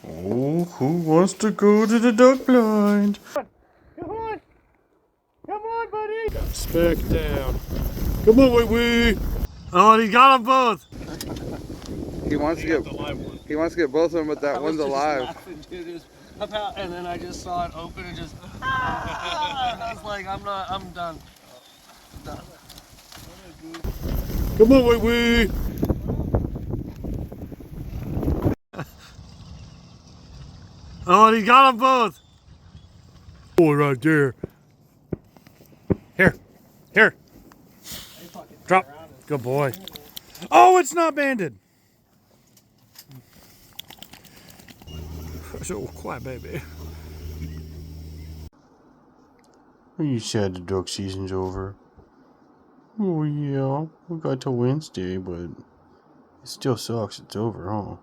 Oh, who wants to go to the duck blind? Come on! Come on, buddy! Back down. Come on, wee. Oh, he got them both. He wants to get both of them, but that one's alive. Laughing, dude, and then I just saw it open and just I was like, I'm done. I'm done. Come on, wee. Oh, he got them both. Boy, right there. Here. Drop. Good boy. Oh, it's not banded. So quiet, baby. Are you sad the duck season's over? Oh yeah, we got till Wednesday, but it still sucks it's over, huh?